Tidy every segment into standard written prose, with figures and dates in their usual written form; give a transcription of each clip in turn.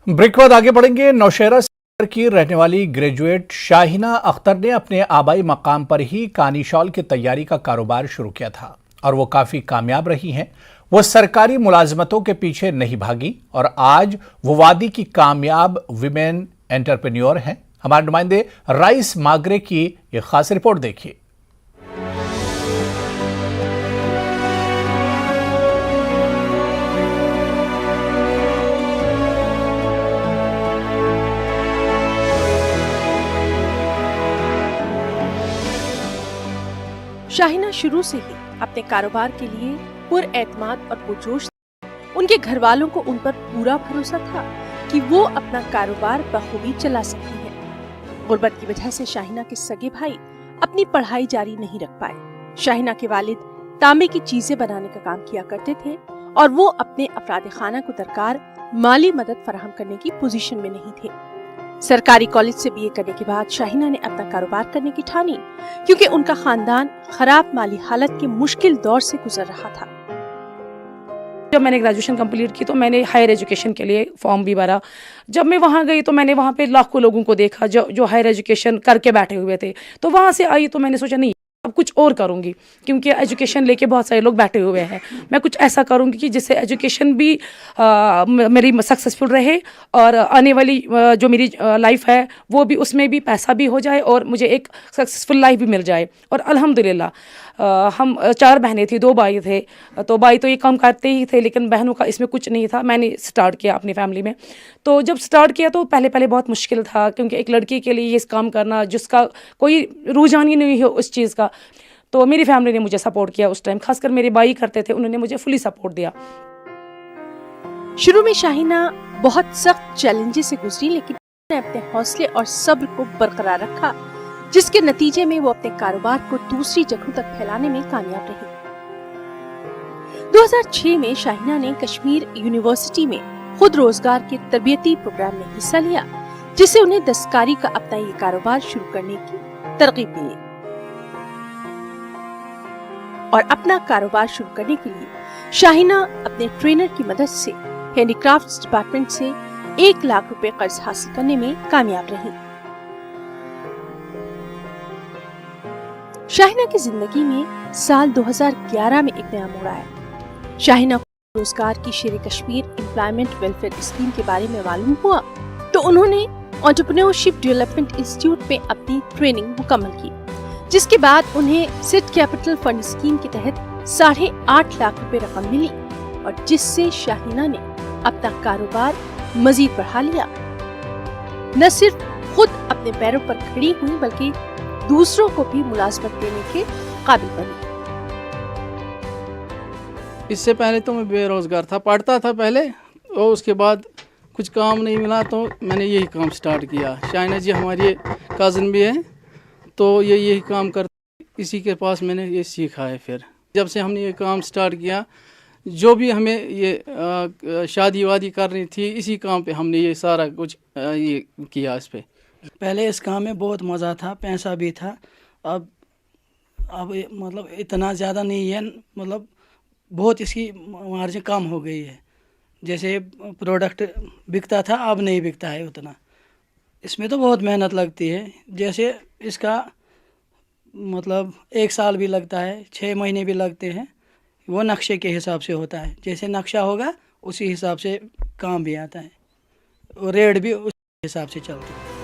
Break के बाद आगे बढ़ेंगे। नौशहरा शहर की रहने वाली ग्रेजुएट शाहिना अख्तर ने अपने आबाई मकाम पर ही कानी शॉल की तैयारी का कारोबार शुरू किया था और वो काफ़ी कामयाब रही हैं। वो सरकारी मुलाजमतों के पीछे नहीं भागी और आज वो वादी की कामयाब विमेन एंटरप्रेन्योर हैं। हमारे नुमाइंदे राइस मागरे की ये खास रिपोर्ट देखिए। शाहिना शुरू से ही अपने कारोबार के लिए पुरएतमाद और पुरजोश थी। उनके घर वालों को उन पर पूरा भरोसा था कि वो अपना कारोबार बखूबी चला सकती है। गुर्बत की वजह से शाहिना के सगे भाई अपनी पढ़ाई जारी नहीं रख पाए। शाहिना के वालिद तांबे की चीजें बनाने का काम किया करते थे और वो अपने अफराद खाना को दरकार माली मदद फराहम करने की पोजीशन में नहीं थे। सरकारी कॉलेज से बीए करने के बाद शाहिना ने अपना कारोबार करने की ठानी, क्योंकि उनका खानदान खराब माली हालत के मुश्किल दौर से गुजर रहा था। जब मैंने ग्रेजुएशन कंप्लीट की तो मैंने हायर एजुकेशन के लिए फॉर्म भी भरा। जब मैं वहाँ गई तो मैंने वहाँ पे लाखों लोगों को देखा जो हायर एजुकेशन करके बैठे हुए थे। तो वहाँ से आई तो मैंने सोचा नहीं, अब कुछ और करूँगी, क्योंकि एजुकेशन लेके बहुत सारे लोग बैठे हुए हैं। मैं कुछ ऐसा करूँगी कि जिससे एजुकेशन भी मेरी सक्सेसफुल रहे और आने वाली जो मेरी लाइफ है वो भी, उसमें भी पैसा भी हो जाए और मुझे एक सक्सेसफुल लाइफ भी मिल जाए। और अल्हम्दुलिल्लाह हम 4 बहनें थी, 2 भाई थे। तो भाई तो ये काम करते ही थे, लेकिन बहनों का इसमें कुछ नहीं था। मैंने स्टार्ट किया अपनी फैमिली में। तो जब स्टार्ट किया तो पहले बहुत मुश्किल था, क्योंकि एक लड़की के लिए ये काम करना जिसका कोई रुझान ही नहीं हो उस चीज़ का। तो मेरी फैमिली ने मुझे सपोर्ट किया उस टाइम, खासकर मेरे भाई करते थे, उन्होंने मुझे फुली सपोर्ट दिया। शुरू में शाहिना बहुत सख्त चैलेंजेस से गुजरी, लेकिन उन्होंने अपने हौसले और सब्र को बरकरार रखा, जिसके नतीजे में वो अपने कारोबार को दूसरी जगहों तक फैलाने में कामयाब रही। 2006 में शाहिना ने कश्मीर यूनिवर्सिटी में खुद रोजगार के तरबियती प्रोग्राम में हिस्सा लिया, जिससे उन्हें दस्तकारी का अपना ये कारोबार शुरू करने की तरगीब मिली। और अपना कारोबार शुरू करने के लिए शाहिना अपने ट्रेनर की मदद से हैंडीक्राफ्ट्स डिपार्टमेंट से 1 लाख रुपए कर्ज हासिल करने में कामयाब रही। शाहिना की जिंदगी में साल 2011 में एक नया मोड़ आया। शाहिना को रोजगार की शेर कश्मीर एम्प्लॉयमेंट वेलफेयर स्कीम के बारे में मालूम हुआ, तो उन्होंने एंटरप्रेन्योरशिप डेवलपमेंट इंस्टीट्यूट में अपनी ट्रेनिंग मुकम्मल की, जिसके बाद उन्हें सिट कैपिटल फंड स्कीम के तहत 8.5 लाख रुपए रकम मिली और जिससे शाहिना ने अपना कारोबार मजीद बढ़ा लिया। न सिर्फ खुद अपने पैरों पर खड़ी हुई, बल्कि दूसरों को भी मुलाजमत देने के काबिल बनी। इससे पहले तो मैं बेरोजगार था, पढ़ता था पहले, और उसके बाद कुछ काम नहीं मिला तो मैंने यही काम स्टार्ट किया। शाहिना जी हमारी कज़न भी है, तो ये यही काम करते, इसी के पास मैंने ये सीखा है। फिर जब से हमने ये काम स्टार्ट किया, जो भी हमें ये शादी वादी करनी थी, इसी काम पे हमने ये सारा कुछ ये किया। इस पे पहले इस काम में बहुत मज़ा था, पैसा भी था। अब मतलब इतना ज़्यादा नहीं है, मतलब बहुत इसकी मार्जिन कम हो गई है। जैसे प्रोडक्ट बिकता था, अब नहीं बिकता है उतना। इसमें तो बहुत मेहनत लगती है। जैसे इसका मतलब 1 साल भी लगता है, 6 महीने भी लगते हैं। वो नक्शे के हिसाब से होता है, जैसे नक्शा होगा उसी हिसाब से काम भी आता है और रेट भी उस हिसाब से चलता है।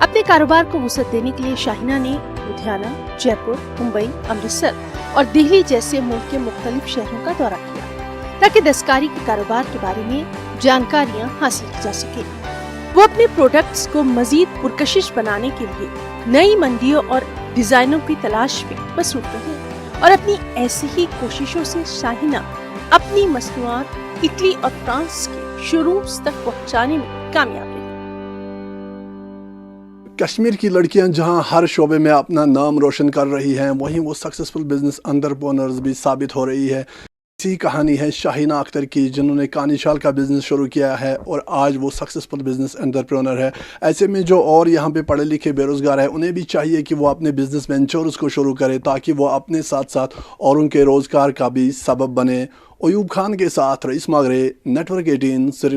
अपने कारोबार को वुसअत देने के लिए शाहिना ने लुधियाना, जयपुर, मुंबई, अमृतसर और दिल्ली जैसे मुल्क के मुख्तलिफ शहरों का दौरा किया, ताकि दस्तकारी के कारोबार के बारे में जानकारियां हासिल की जा सके। वो अपने प्रोडक्ट्स को मजीद पुरकशिश बनाने के लिए नई मंडियों और डिजाइनों की तलाश में मसरूफ रहे और अपनी ऐसी ही कोशिशों से शाहिना अपनी मसनूआत इटली और फ्रांस के शोरूम्स तक पहुंचाने में कामयाब रही। कश्मीर की लड़कियां जहां हर शोबे में अपना नाम रोशन कर रही हैं, वहीं वो सक्सेसफुल बिजनेस एंटरप्रेन्योर्स भी साबित हो रही है। इसी कहानी है शाहिना अख्तर की, जिन्होंने कानी शाल का बिज़नेस शुरू किया है और आज वो सक्सेसफुल बिज़नेस एंटरप्रेन्योर है। ऐसे में जो और यहाँ पे पढ़े लिखे बेरोज़गार हैं, उन्हें भी चाहिए कि वो अपने बिज़नेस वेंचर्स को शुरू करें, ताकि वो अपने साथ साथ औरों के रोज़गार का भी सबब बने। अयूब खान के साथ रईस मागरे, नेटवर्क 18, श्रीनगर।